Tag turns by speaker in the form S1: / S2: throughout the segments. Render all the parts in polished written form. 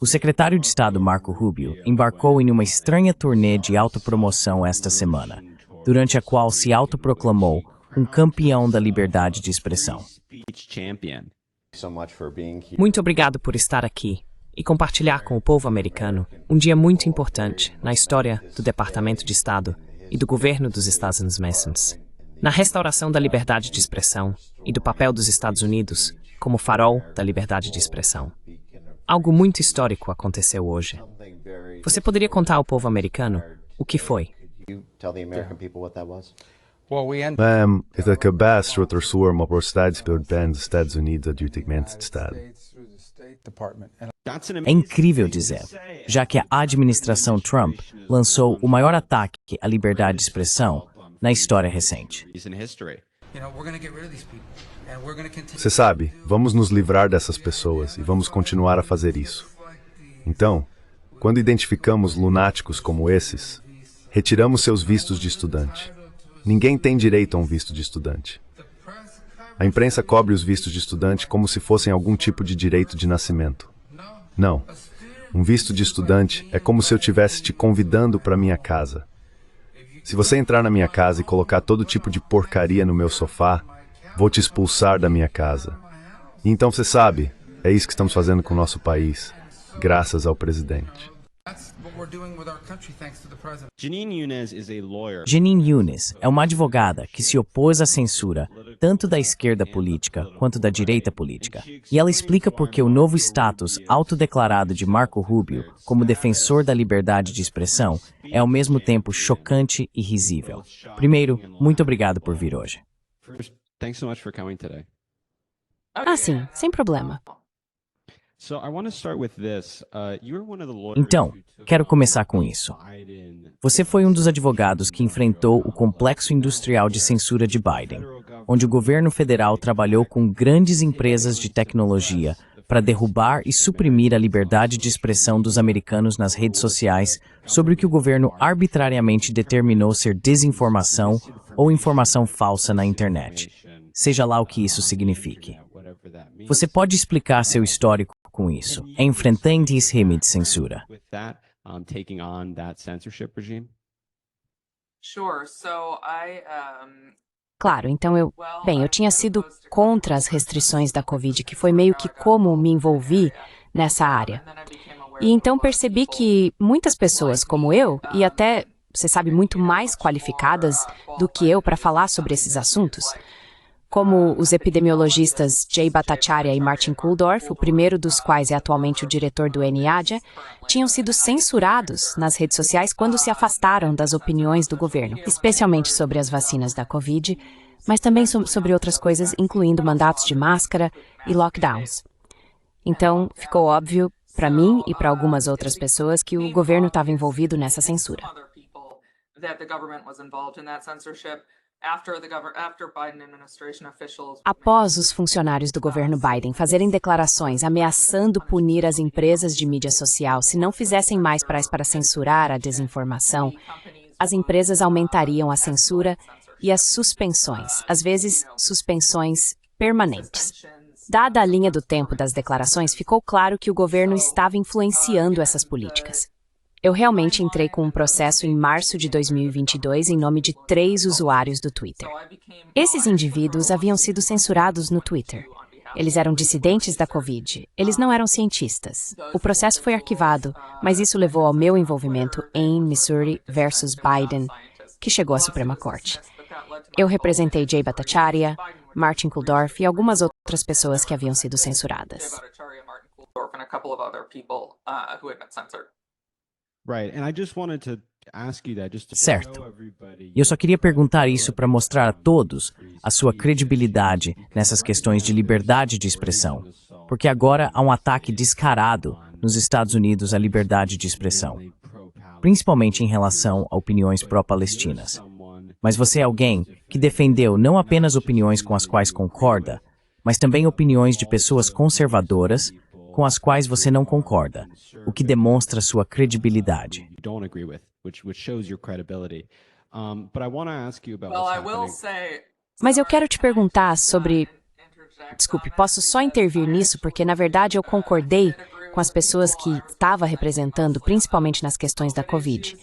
S1: O secretário de Estado Marco Rubio embarcou em uma estranha turnê de autopromoção esta semana, durante a qual se autoproclamou um campeão da liberdade de expressão.
S2: Muito obrigado por estar aqui e compartilhar com o povo americano um dia muito importante na história do Departamento de Estado e do governo dos Estados Unidos, na restauração da liberdade de expressão e do papel dos Estados Unidos como farol da liberdade de expressão. Algo muito histórico aconteceu hoje. Você poderia contar ao povo americano o que foi?
S3: Esta cabastra torçou uma propriedade pelo bem dos Estados Unidos a direitamente de Estado.
S1: É incrível dizer, já que a administração Trump lançou o maior ataque à liberdade de expressão na história recente.
S3: Você sabe, vamos nos livrar dessas pessoas e vamos continuar a fazer isso. Então, quando identificamos lunáticos como esses, retiramos seus vistos de estudante. Ninguém tem direito a um visto de estudante. A imprensa cobre os vistos de estudante como se fossem algum tipo de direito de nascimento. Não. Um visto de estudante é como se eu estivesse te convidando para minha casa. Se você entrar na minha casa e colocar todo tipo de porcaria no meu sofá, vou te expulsar da minha casa. E então você sabe, é isso que estamos fazendo com o nosso país, graças ao presidente.
S1: Jeanine Younes é uma advogada que se opôs à censura tanto da esquerda política quanto da direita política. E ela explica por que o novo status autodeclarado de Marco Rubio como defensor da liberdade de expressão é ao mesmo tempo chocante e risível. Primeiro, muito obrigado por vir hoje.
S2: Sim, sem problema.
S1: Então, quero começar com isso. Você foi um dos advogados que enfrentou o complexo industrial de censura de Biden, onde o governo federal trabalhou com grandes empresas de tecnologia para derrubar e suprimir a liberdade de expressão dos americanos nas redes sociais sobre o que o governo arbitrariamente determinou ser desinformação ou informação falsa na internet, seja lá o que isso signifique. Você pode explicar seu histórico com isso, enfrentando esse regime de censura?
S2: Claro, então eu tinha sido contra as restrições da Covid, que foi meio que como me envolvi nessa área. E então percebi que muitas pessoas como eu, e até, você sabe, muito mais qualificadas do que eu para falar sobre esses assuntos, como os epidemiologistas Jay Bhattacharya e Martin Kulldorff, o primeiro dos quais é atualmente o diretor do NIAID, tinham sido censurados nas redes sociais quando se afastaram das opiniões do governo, especialmente sobre as vacinas da Covid, mas também sobre outras coisas, incluindo mandatos de máscara e lockdowns. Então, ficou óbvio para mim e para algumas outras pessoas que o governo estava envolvido nessa censura. Após os funcionários do governo Biden fazerem declarações ameaçando punir as empresas de mídia social se não fizessem mais para censurar a desinformação, as empresas aumentariam a censura e as suspensões, às vezes suspensões permanentes. Dada a linha do tempo das declarações, ficou claro que o governo estava influenciando essas políticas. Eu realmente entrei com um processo em março de 2022 em nome de 3 usuários do Twitter. Esses indivíduos haviam sido censurados no Twitter. Eles eram dissidentes da Covid. Eles não eram cientistas. O processo foi arquivado, mas isso levou ao meu envolvimento em Missouri versus Biden, que chegou à Suprema Corte. Eu representei Jay Bhattacharya, Martin Kulldorff e algumas outras pessoas que haviam sido censuradas.
S1: Certo. E eu só queria perguntar isso para mostrar a todos a sua credibilidade nessas questões de liberdade de expressão, porque agora há um ataque descarado nos Estados Unidos à liberdade de expressão, principalmente em relação a opiniões pró-palestinas. Mas você é alguém que defendeu não apenas opiniões com as quais concorda, mas também opiniões de pessoas conservadoras com as quais você não concorda, o que demonstra sua credibilidade.
S2: Mas eu quero te perguntar sobre... Desculpe, posso só intervir nisso porque, na verdade, eu concordei com as pessoas que estava representando, principalmente nas questões da Covid.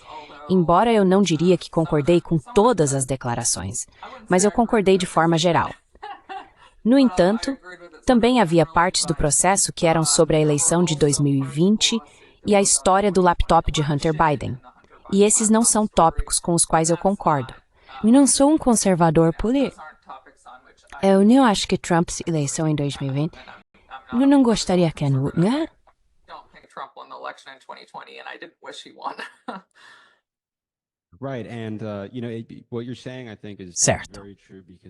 S2: Embora eu não diria que concordei com todas as declarações, mas eu concordei de forma geral. No entanto, também havia partes do processo que eram sobre a eleição de 2020 e a história do laptop de Hunter Biden. E esses não são tópicos com os quais eu concordo. Eu não sou um conservador político. Eu não acho que Trump se eleição em 2020. Eu não gostaria que não.
S1: Certo.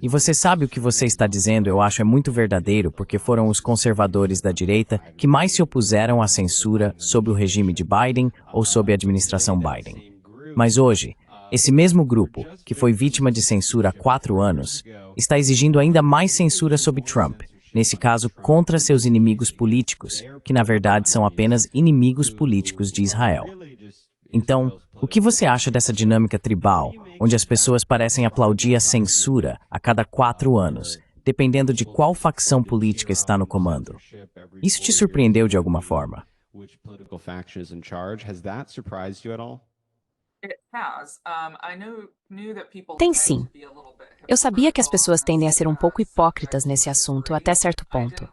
S1: E você sabe o que você está dizendo, eu acho é muito verdadeiro, porque foram os conservadores da direita que mais se opuseram à censura sob o regime de Biden ou sob a administração Biden. Mas hoje, esse mesmo grupo, que foi vítima de censura há 4 anos, está exigindo ainda mais censura sobre Trump, nesse caso contra seus inimigos políticos, que na verdade são apenas inimigos políticos de Israel. Então, o que você acha dessa dinâmica tribal, onde as pessoas parecem aplaudir a censura a cada 4 anos, dependendo de qual facção política está no comando? Isso te surpreendeu de alguma forma?
S2: Tem sim. Eu sabia que as pessoas tendem a ser um pouco hipócritas nesse assunto até certo ponto.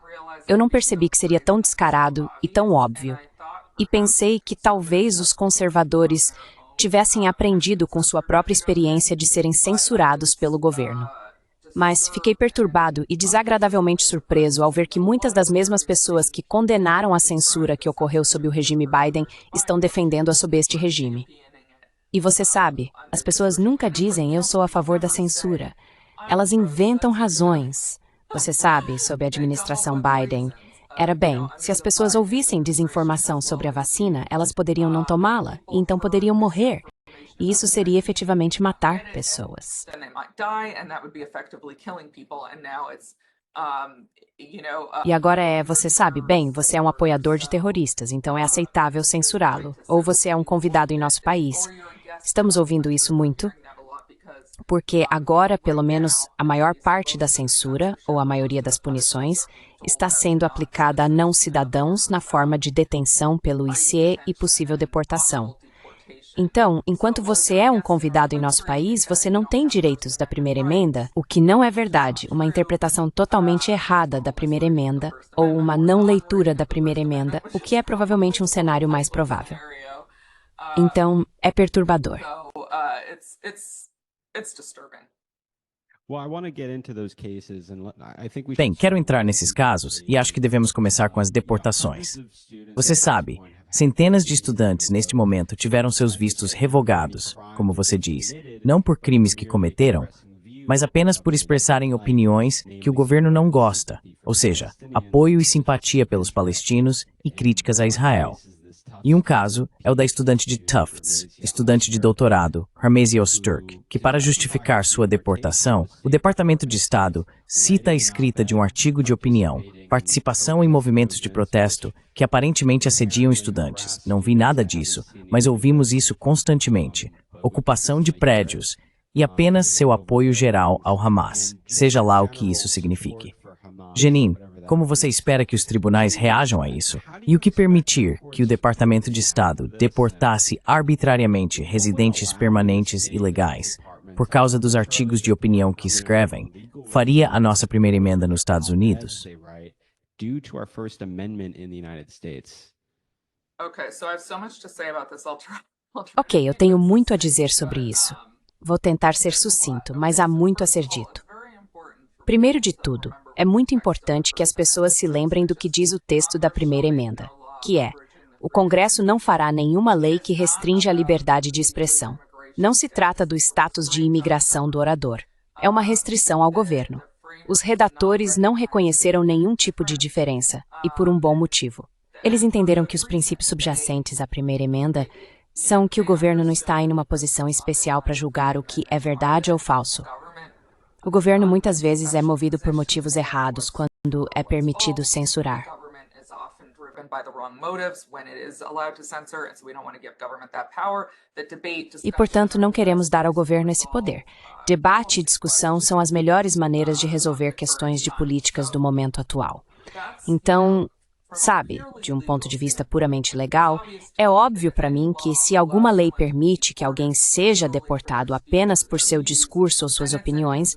S2: Eu não percebi que seria tão descarado e tão óbvio. E pensei que talvez os conservadores tivessem aprendido com sua própria experiência de serem censurados pelo governo. Mas fiquei perturbado e desagradavelmente surpreso ao ver que muitas das mesmas pessoas que condenaram a censura que ocorreu sob o regime Biden estão defendendo-a sob este regime. E você sabe, as pessoas nunca dizem eu sou a favor da censura. Elas inventam razões. Você sabe, sob a administração Biden, era bem, se as pessoas ouvissem desinformação sobre a vacina, elas poderiam não tomá-la, e então poderiam morrer. E isso seria efetivamente matar pessoas. E agora você sabe, bem, você é um apoiador de terroristas, então é aceitável censurá-lo. Ou você é um convidado em nosso país. Estamos ouvindo isso muito, porque agora, pelo menos, a maior parte da censura, ou a maioria das punições, está sendo aplicada a não-cidadãos na forma de detenção pelo ICE e possível deportação. Então, enquanto você é um convidado em nosso país, você não tem direitos da primeira emenda, o que não é verdade, uma interpretação totalmente errada da primeira emenda, ou uma não leitura da primeira emenda, o que é provavelmente um cenário mais provável. Então, é perturbador.
S1: Bem, quero entrar nesses casos e acho que devemos começar com as deportações. Você sabe, centenas de estudantes neste momento tiveram seus vistos revogados, como você diz, não por crimes que cometeram, mas apenas por expressarem opiniões que o governo não gosta, ou seja, apoio e simpatia pelos palestinos e críticas a Israel. E um caso é o da estudante de Tufts, estudante de doutorado, Harmesia Osturk, que para justificar sua deportação, o Departamento de Estado cita a escrita de um artigo de opinião, participação em movimentos de protesto que aparentemente assediam estudantes. Não vi nada disso, mas ouvimos isso constantemente. Ocupação de prédios e apenas seu apoio geral ao Hamas, seja lá o que isso signifique. Jenin, como você espera que os tribunais reajam a isso? E o que permitir que o Departamento de Estado deportasse arbitrariamente residentes permanentes ilegais por causa dos artigos de opinião que escrevem, faria a nossa primeira emenda nos Estados Unidos?
S2: Ok, eu tenho muito a dizer sobre isso. Vou tentar ser sucinto, mas há muito a ser dito. Primeiro de tudo, é muito importante que as pessoas se lembrem do que diz o texto da primeira emenda, que é: o Congresso não fará nenhuma lei que restrinja a liberdade de expressão. Não se trata do status de imigração do orador. É uma restrição ao governo. Os redatores não reconheceram nenhum tipo de diferença, e por um bom motivo. Eles entenderam que os princípios subjacentes à primeira emenda são que o governo não está em uma posição especial para julgar o que é verdade ou falso. O governo muitas vezes é movido por motivos errados quando é permitido censurar. E, portanto, não queremos dar ao governo esse poder. Debate e discussão são as melhores maneiras de resolver questões de políticas do momento atual. Então, Sabe, de um ponto de vista puramente legal, é óbvio para mim que se alguma lei permite que alguém seja deportado apenas por seu discurso ou suas opiniões,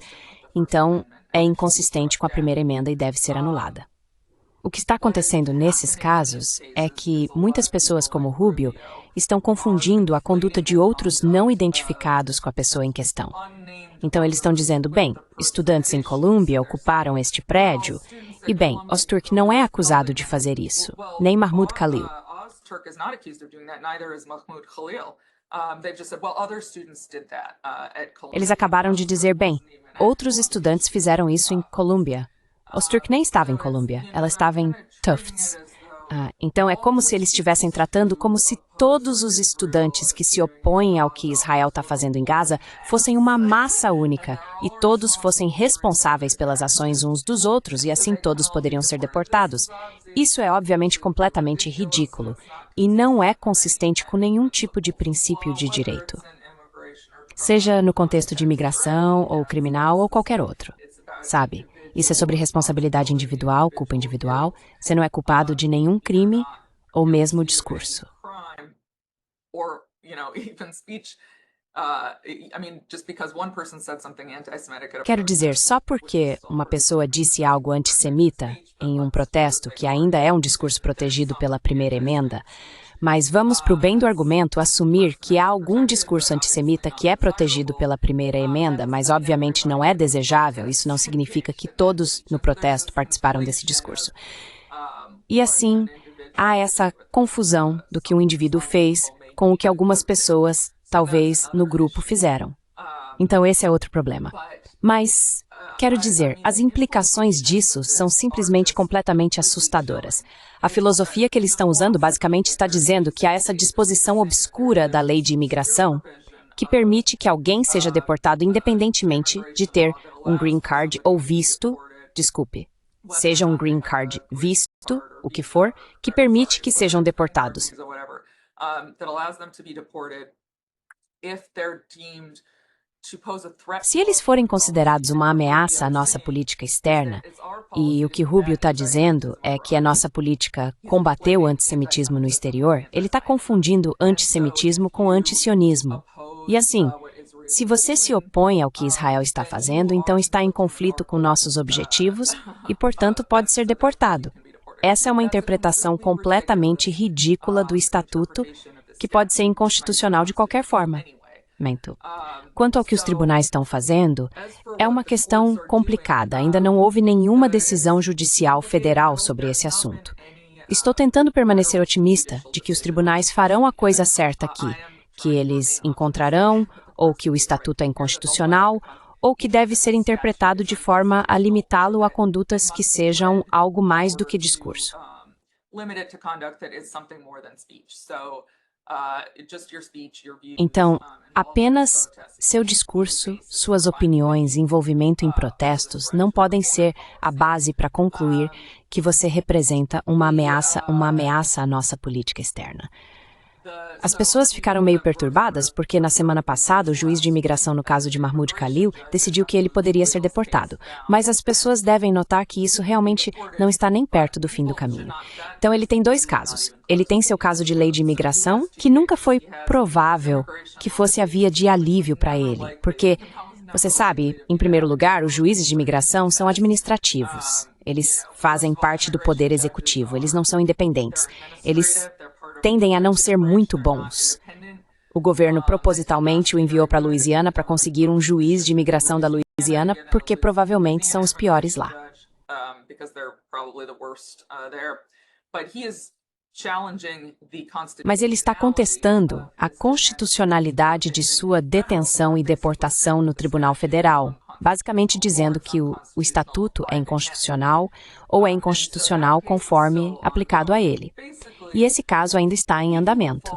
S2: então é inconsistente com a primeira emenda e deve ser anulada. O que está acontecendo nesses casos é que muitas pessoas como Rubio estão confundindo a conduta de outros não identificados com a pessoa em questão. Então eles estão dizendo, bem, estudantes em Colômbia ocuparam este prédio, e bem, Öztürk não é acusado de fazer isso, nem Mahmoud Khalil. Eles acabaram de dizer, bem, outros estudantes fizeram isso em Colômbia. Öztürk nem estava em Colômbia, ela estava em Tufts. Então é como se eles estivessem tratando como se todos os estudantes que se opõem ao que Israel está fazendo em Gaza fossem uma massa única e todos fossem responsáveis pelas ações uns dos outros e assim todos poderiam ser deportados. Isso é obviamente completamente ridículo e não é consistente com nenhum tipo de princípio de direito, seja no contexto de imigração ou criminal ou qualquer outro, sabe? Isso é sobre responsabilidade individual, culpa individual. Você não é culpado de nenhum crime ou mesmo discurso. Quero dizer, só porque uma pessoa disse algo antissemita em um protesto, que ainda é um discurso protegido pela primeira emenda, mas vamos, para o bem do argumento, assumir que há algum discurso antissemita que é protegido pela primeira emenda, mas obviamente não é desejável, isso não significa que todos no protesto participaram desse discurso. E assim, há essa confusão do que um indivíduo fez com o que algumas pessoas, talvez, no grupo fizeram. Então esse é outro problema. Mas, quero dizer, as implicações disso são simplesmente completamente assustadoras. A filosofia que eles estão usando basicamente está dizendo que há essa disposição obscura da lei de imigração que permite que alguém seja deportado independentemente de ter um green card ou visto, seja um green card, visto, o que for, que permite que sejam deportados. Se eles forem considerados uma ameaça à nossa política externa, e o que Rubio está dizendo é que a nossa política combateu o antissemitismo no exterior, ele está confundindo antissemitismo com antisionismo. E assim, se você se opõe ao que Israel está fazendo, então está em conflito com nossos objetivos e, portanto, pode ser deportado. Essa é uma interpretação completamente ridícula do Estatuto, que pode ser inconstitucional de qualquer forma. Quanto ao que os tribunais estão fazendo, é uma questão complicada. Ainda não houve nenhuma decisão judicial federal sobre esse assunto. Estou tentando permanecer otimista de que os tribunais farão a coisa certa aqui, que eles encontrarão, ou que o estatuto é inconstitucional, ou que deve ser interpretado de forma a limitá-lo a condutas que sejam algo mais do que discurso. Então, apenas seu discurso, suas opiniões, envolvimento em protestos não podem ser a base para concluir que você representa uma ameaça à nossa política externa. As pessoas ficaram meio perturbadas porque na semana passada o juiz de imigração no caso de Mahmoud Khalil decidiu que ele poderia ser deportado, mas as pessoas devem notar que isso realmente não está nem perto do fim do caminho. Então ele tem dois casos. Ele tem seu caso de lei de imigração, que nunca foi provável que fosse a via de alívio para ele, porque, você sabe, em primeiro lugar, os juízes de imigração são administrativos. Eles fazem parte do poder executivo, eles não são independentes. Eles tendem a não ser muito bons. O governo propositalmente o enviou para a Louisiana para conseguir um juiz de imigração da Louisiana, porque provavelmente são os piores lá. Mas ele está contestando a constitucionalidade de sua detenção e deportação no Tribunal Federal, basicamente dizendo que o estatuto é inconstitucional ou é inconstitucional conforme aplicado a ele. E esse caso ainda está em andamento.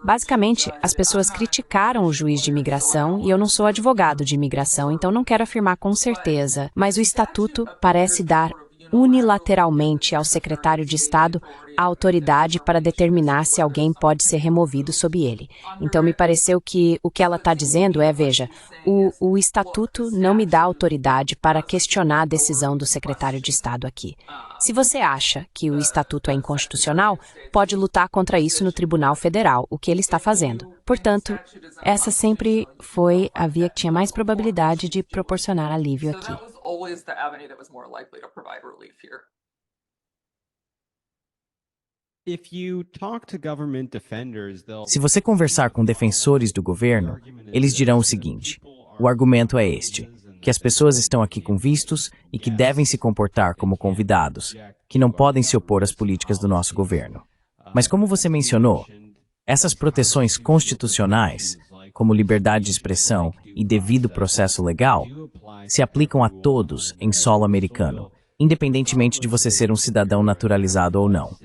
S2: Basicamente, as pessoas criticaram o juiz de imigração e eu não sou advogado de imigração, então não quero afirmar com certeza, mas o estatuto parece dar unilateralmente ao secretário de Estado a autoridade para determinar se alguém pode ser removido sob ele. Então, me pareceu que o que ela está dizendo é, veja, o estatuto não me dá autoridade para questionar a decisão do secretário de Estado aqui. Se você acha que o estatuto é inconstitucional, pode lutar contra isso no Tribunal Federal, o que ele está fazendo. Portanto, essa sempre foi a via que tinha mais probabilidade de proporcionar alívio aqui.
S1: Se você conversar com defensores do governo, eles dirão o seguinte: o argumento é este, que as pessoas estão aqui com vistos e que devem se comportar como convidados, que não podem se opor às políticas do nosso governo. Mas como você mencionou, essas proteções constitucionais, como liberdade de expressão e devido processo legal, se aplicam a todos em solo americano, independentemente de você ser um cidadão naturalizado ou não.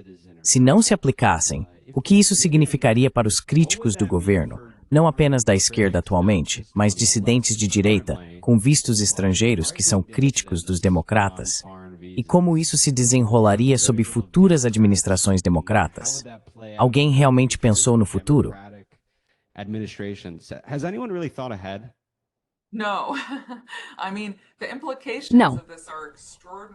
S1: Se não se aplicassem, o que isso significaria para os críticos do governo, não apenas da esquerda atualmente, mas dissidentes de direita, com vistos estrangeiros que são críticos dos democratas? E como isso se desenrolaria sob futuras administrações democratas? Alguém realmente pensou no futuro?
S2: Não.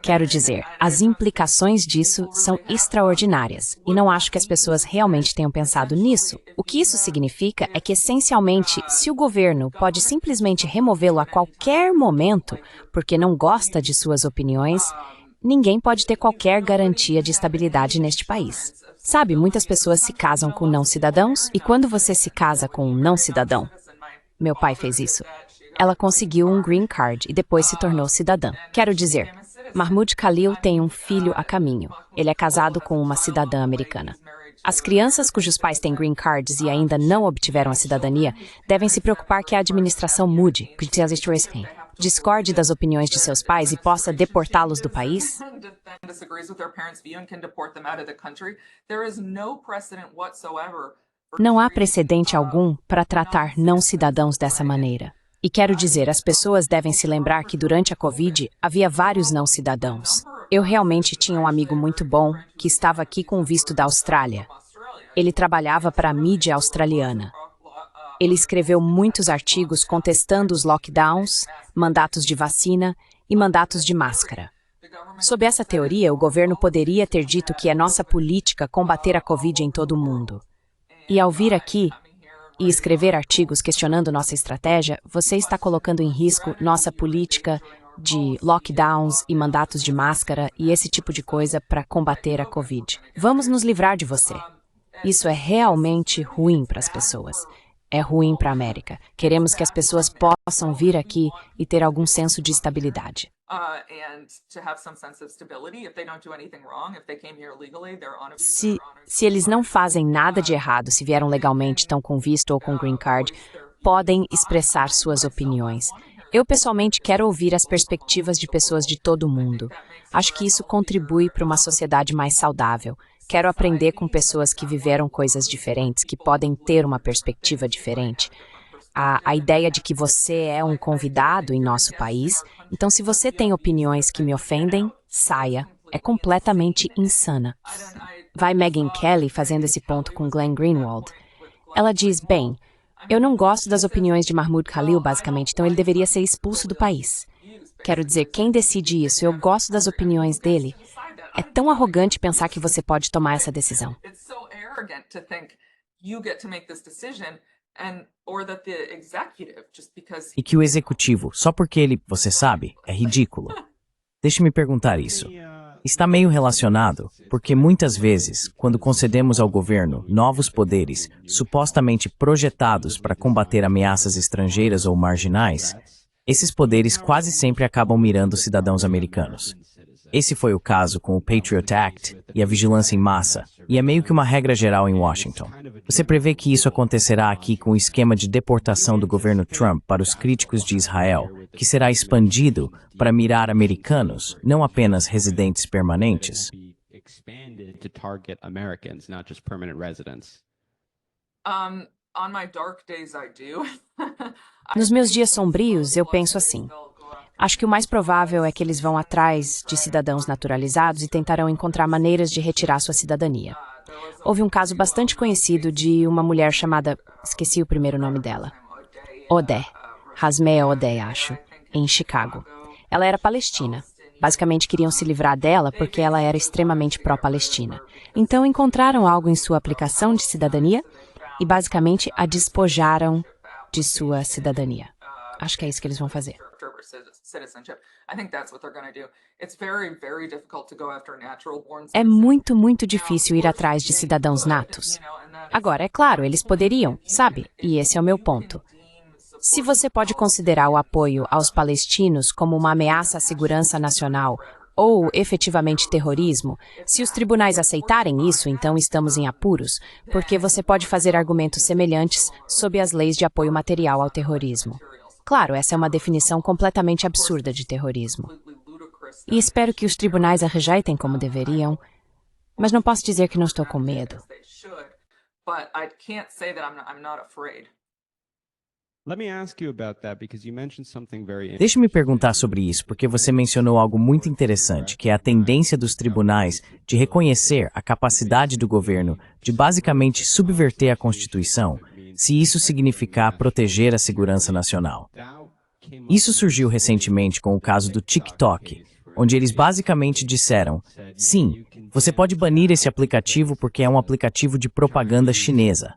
S2: Quero dizer, as implicações disso são extraordinárias, e não acho que as pessoas realmente tenham pensado nisso. O que isso significa é que, essencialmente, se o governo pode simplesmente removê-lo a qualquer momento, porque não gosta de suas opiniões, ninguém pode ter qualquer garantia de estabilidade neste país. Sabe, muitas pessoas se casam com não-cidadãos, e quando você se casa com um não-cidadão, meu pai fez isso. Ela conseguiu um green card e depois se tornou cidadã. Quero dizer, Mahmoud Khalil tem um filho a caminho. Ele é casado com uma cidadã americana. As crianças cujos pais têm green cards e ainda não obtiveram a cidadania devem se preocupar que a administração mude, discorde das opiniões de seus pais e possa deportá-los do país? Não há precedente algum para tratar não-cidadãos dessa maneira. E quero dizer, as pessoas devem se lembrar que durante a Covid havia vários não-cidadãos. Eu realmente tinha um amigo muito bom que estava aqui com o visto da Austrália. Ele trabalhava para a mídia australiana. Ele escreveu muitos artigos contestando os lockdowns, mandatos de vacina e mandatos de máscara. Sob essa teoria, o governo poderia ter dito que é nossa política combater a Covid em todo o mundo. E ao vir aqui e escrever artigos questionando nossa estratégia, você está colocando em risco nossa política de lockdowns e mandatos de máscara e esse tipo de coisa para combater a Covid. Vamos nos livrar de você. Isso é realmente ruim para as pessoas. É ruim para a América. Queremos que as pessoas possam vir aqui e ter algum senso de estabilidade. Se eles não fazem nada de errado, se vieram legalmente, estão com visto ou com green card, podem expressar suas opiniões. Eu, pessoalmente, quero ouvir as perspectivas de pessoas de todo o mundo. Acho que isso contribui para uma sociedade mais saudável. Quero aprender com pessoas que viveram coisas diferentes, que podem ter uma perspectiva diferente. A ideia de que você é um convidado em nosso país, então se você tem opiniões que me ofendem, saia. É completamente insana. Vai Megyn Kelly fazendo esse ponto com Glenn Greenwald. Ela diz, bem, eu não gosto das opiniões de Mahmoud Khalil, basicamente, então ele deveria ser expulso do país. Quero dizer, quem decide isso? Eu gosto das opiniões dele. É tão arrogante pensar que você pode tomar essa decisão.
S1: E que o executivo, só porque ele, você sabe, é ridículo. Deixe-me perguntar isso. Está meio relacionado, porque muitas vezes, quando concedemos ao governo novos poderes supostamente projetados para combater ameaças estrangeiras ou marginais, esses poderes quase sempre acabam mirando cidadãos americanos. Esse foi o caso com o Patriot Act e a vigilância em massa, e é meio que uma regra geral em Washington. Você prevê que isso acontecerá aqui com o esquema de deportação do governo Trump para os críticos de Israel, que será expandido para mirar americanos, não apenas residentes permanentes?
S2: Nos meus dias sombrios, eu penso assim. Acho que o mais provável é que eles vão atrás de cidadãos naturalizados e tentarão encontrar maneiras de retirar sua cidadania. Houve um caso bastante conhecido de uma mulher chamada... Esqueci o primeiro nome dela. Odeh. Hasmea Odeh, acho. Em Chicago. Ela era palestina. Basicamente queriam se livrar dela porque ela era extremamente pró-Palestina. Então encontraram algo em sua aplicação de cidadania e basicamente a despojaram de sua cidadania. Acho que é isso que eles vão fazer. É muito, muito difícil ir atrás de cidadãos natos. Agora, é claro, eles poderiam, sabe? E esse é o meu ponto. Se você pode considerar o apoio aos palestinos como uma ameaça à segurança nacional ou efetivamente terrorismo, se os tribunais aceitarem isso, então estamos em apuros, porque você pode fazer argumentos semelhantes sob as leis de apoio material ao terrorismo. Claro, essa é uma definição completamente absurda de terrorismo. E espero que os tribunais a rejeitem como deveriam, mas não posso dizer que não estou com medo.
S1: Deixe-me perguntar sobre isso, porque você mencionou algo muito interessante, que é a tendência dos tribunais de reconhecer a capacidade do governo de basicamente subverter a Constituição, se isso significar proteger a segurança nacional. Isso surgiu recentemente com o caso do TikTok, onde eles basicamente disseram: sim, você pode banir esse aplicativo porque é um aplicativo de propaganda chinesa.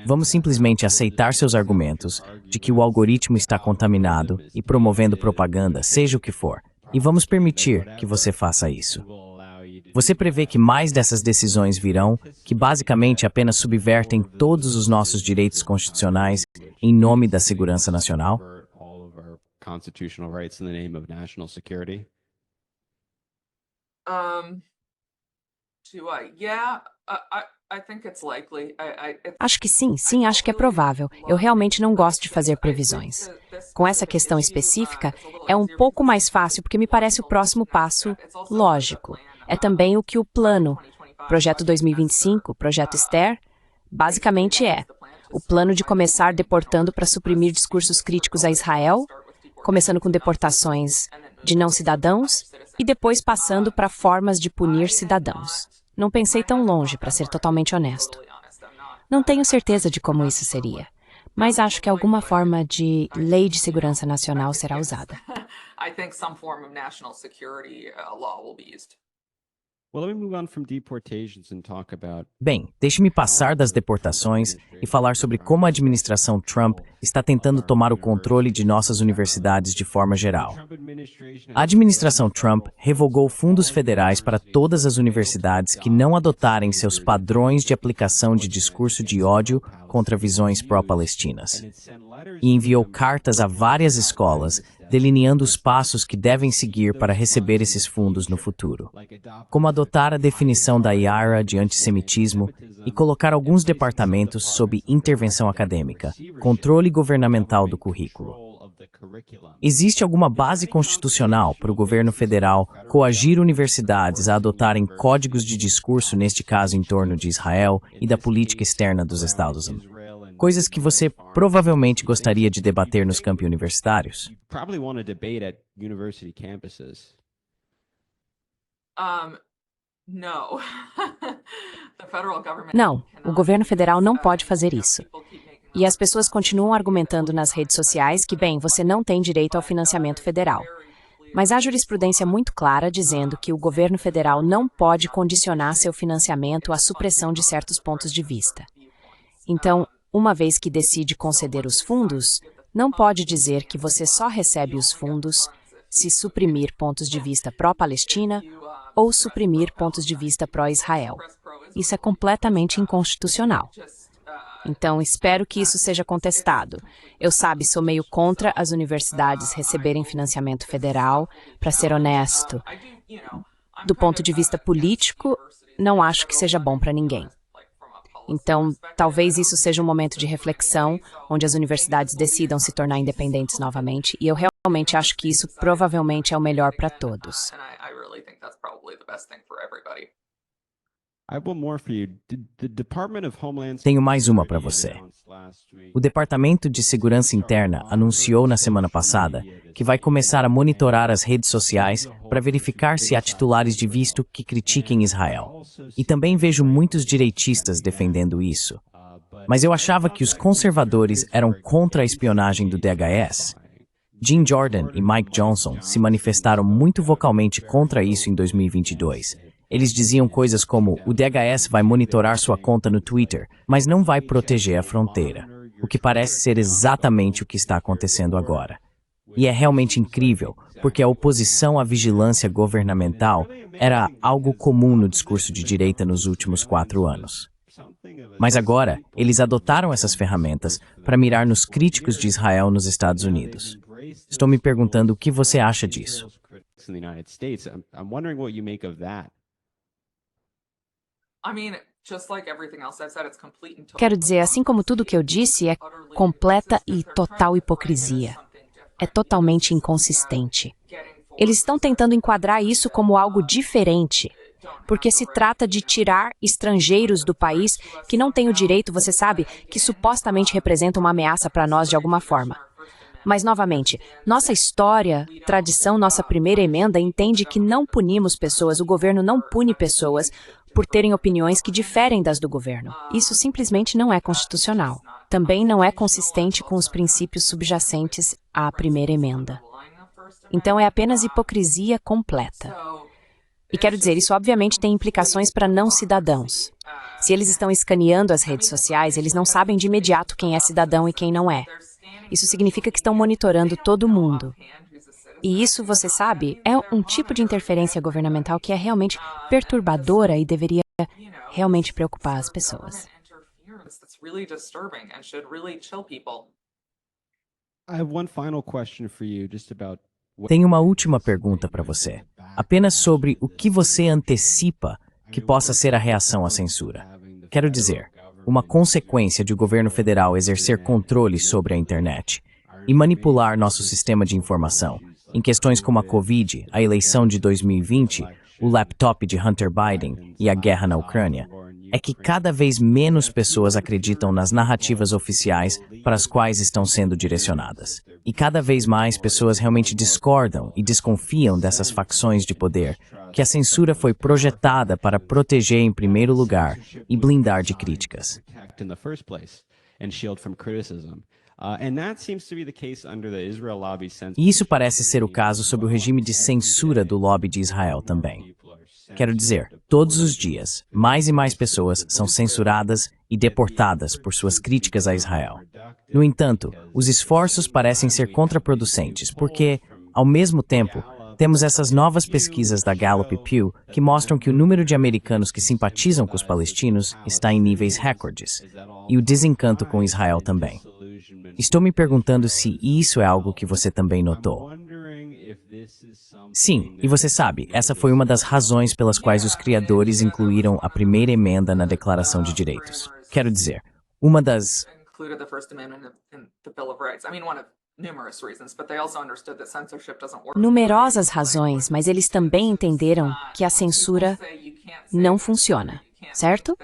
S1: Vamos simplesmente aceitar seus argumentos de que o algoritmo está contaminado e promovendo propaganda, seja o que for, e vamos permitir que você faça isso. Você prevê que mais dessas decisões virão, que basicamente apenas subvertem todos os nossos direitos constitucionais em nome da segurança nacional?
S2: Acho que sim, acho que é provável. Eu realmente não gosto de fazer previsões. Com essa questão específica, é um pouco mais fácil porque me parece o próximo passo lógico. É também o que o plano, Projeto 2025, Projeto Esther, basicamente é. O plano de começar deportando para suprimir discursos críticos a Israel, começando com deportações de não cidadãos e depois passando para formas de punir cidadãos. Não pensei tão longe, para ser totalmente honesto. Não tenho certeza de como isso seria, mas acho que alguma forma de lei de segurança nacional será usada.
S1: Bem, deixe-me passar das deportações e falar sobre como a administração Trump está tentando tomar o controle de nossas universidades de forma geral. A administração Trump revogou fundos federais para todas as universidades que não adotarem seus padrões de aplicação de discurso de ódio contra visões pró-palestinas. E enviou cartas a várias escolas delineando os passos que devem seguir para receber esses fundos no futuro, como adotar a definição da IARA de antissemitismo e colocar alguns departamentos sob intervenção acadêmica, controle governamental do currículo. Existe alguma base constitucional para o governo federal coagir universidades a adotarem códigos de discurso, neste caso em torno de Israel e da política externa dos Estados Unidos? Coisas que você provavelmente gostaria de debater nos campi universitários?
S2: Não, o governo federal não pode fazer isso. E as pessoas continuam argumentando nas redes sociais que, bem, você não tem direito ao financiamento federal. Mas há jurisprudência muito clara dizendo que o governo federal não pode condicionar seu financiamento à supressão de certos pontos de vista. Então, uma vez que decide conceder os fundos, não pode dizer que você só recebe os fundos se suprimir pontos de vista pró-Palestina ou suprimir pontos de vista pró-Israel. Isso é completamente inconstitucional. Então, espero que isso seja contestado. Eu, sou meio contra as universidades receberem financiamento federal, para ser honesto. Do ponto de vista político, não acho que seja bom para ninguém. Então, talvez isso seja um momento de reflexão, onde as universidades decidam se tornar independentes novamente, e eu realmente acho que isso provavelmente é o melhor para todos.
S1: Tenho mais uma para você. O Departamento de Segurança Interna anunciou na semana passada que vai começar a monitorar as redes sociais para verificar se há titulares de visto que critiquem Israel. E também vejo muitos direitistas defendendo isso. Mas eu achava que os conservadores eram contra a espionagem do DHS. Jim Jordan e Mike Johnson se manifestaram muito vocalmente contra isso em 2022. Eles diziam coisas como: o DHS vai monitorar sua conta no Twitter, mas não vai proteger a fronteira. O que parece ser exatamente o que está acontecendo agora. E é realmente incrível, porque a oposição à vigilância governamental era algo comum no discurso de direita nos últimos 4 anos. Mas agora, eles adotaram essas ferramentas para mirar nos críticos de Israel nos Estados Unidos. Estou me perguntando o que você acha disso.
S2: Quero dizer, assim como tudo que eu disse, é completa e total hipocrisia. É totalmente inconsistente. Eles estão tentando enquadrar isso como algo diferente, porque se trata de tirar estrangeiros do país que não têm o direito, você sabe, que supostamente representam uma ameaça para nós de alguma forma. Mas, novamente, nossa história, tradição, nossa primeira emenda entende que não punimos pessoas, o governo não pune pessoas por terem opiniões que diferem das do governo. Isso simplesmente não é constitucional. Também não é consistente com os princípios subjacentes à primeira emenda. Então, é apenas hipocrisia completa. E quero dizer, isso obviamente tem implicações para não cidadãos. Se eles estão escaneando as redes sociais, eles não sabem de imediato quem é cidadão e quem não é. Isso significa que estão monitorando todo mundo. E isso, você sabe, é um tipo de interferência governamental que é realmente perturbadora e deveria realmente preocupar as pessoas.
S1: Tenho uma última pergunta para você, apenas sobre o que você antecipa que possa ser a reação à censura. Quero dizer, uma consequência de o governo federal exercer controle sobre a internet e manipular nosso sistema de informação, em questões como a Covid, a eleição de 2020, o laptop de Hunter Biden e a guerra na Ucrânia, é que cada vez menos pessoas acreditam nas narrativas oficiais para as quais estão sendo direcionadas. E cada vez mais pessoas realmente discordam e desconfiam dessas facções de poder, que a censura foi projetada para proteger em primeiro lugar e blindar de críticas. E isso parece ser o caso sob o regime de censura do lobby de Israel também. Quero dizer, todos os dias, mais e mais pessoas são censuradas e deportadas por suas críticas a Israel. No entanto, os esforços parecem ser contraproducentes, porque, ao mesmo tempo, temos essas novas pesquisas da Gallup e Pew que mostram que o número de americanos que simpatizam com os palestinos está em níveis recordes, e o desencanto com Israel também. Estou me perguntando se isso é algo que você também notou. Sim, e você sabe, essa foi uma das razões pelas quais os criadores incluíram a primeira emenda na Declaração de Direitos. Quero dizer, uma das...
S2: Numerosas razões, mas eles também entenderam que a censura não funciona, certo?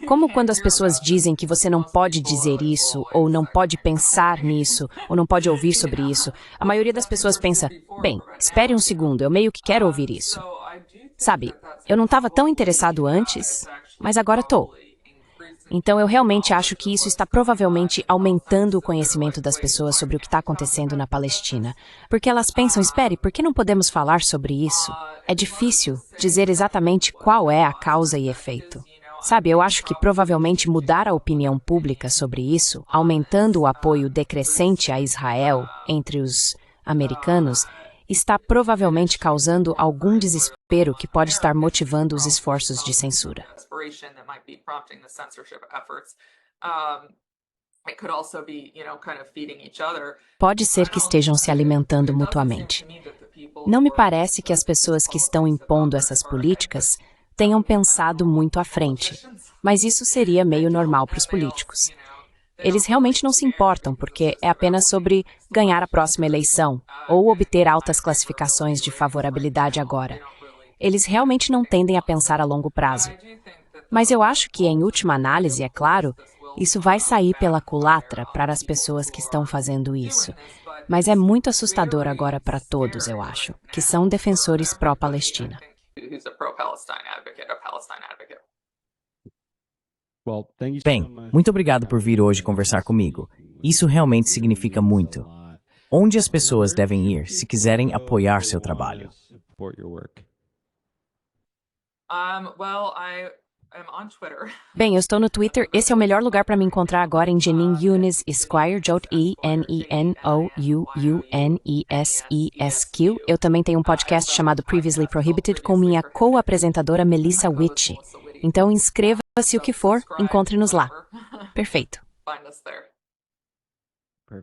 S2: Como quando as pessoas dizem que você não pode dizer isso, ou não pode pensar nisso, ou não pode ouvir sobre isso, a maioria das pessoas pensa, bem, espere um segundo, eu meio que quero ouvir isso. Sabe, eu não estava tão interessado antes, mas agora estou. Então eu realmente acho que isso está provavelmente aumentando o conhecimento das pessoas sobre o que está acontecendo na Palestina. Porque elas pensam, espere, por que não podemos falar sobre isso? É difícil dizer exatamente qual é a causa e efeito. Sabe, eu acho que provavelmente mudar a opinião pública sobre isso, aumentando o apoio decrescente a Israel entre os americanos, está provavelmente causando algum desespero que pode estar motivando os esforços de censura. Pode ser que estejam se alimentando mutuamente. Não me parece que as pessoas que estão impondo essas políticas tenham pensado muito à frente, mas isso seria meio normal para os políticos. Eles realmente não se importam, porque é apenas sobre ganhar a próxima eleição ou obter altas classificações de favorabilidade agora. eles realmente não tendem a pensar a longo prazo. Mas eu acho que, em última análise, é claro, isso vai sair pela culatra para as pessoas que estão fazendo isso. Mas é muito assustador agora para todos, eu acho, que são defensores pró-Palestina.
S1: Bem, muito obrigado por vir hoje conversar comigo. Isso realmente significa muito. Onde as pessoas devem ir se quiserem apoiar seu trabalho?
S2: Bem, eu estou no Twitter. Esse é o melhor lugar para me encontrar agora em Jenin Younes Esquire, J-E-N-N-O-U-N-E-S-E-S-Q. Eu também tenho um podcast chamado Previously Prohibited com minha co-apresentadora Melissa Witch. Então inscreva-se o que for, encontre-nos lá. Perfeito.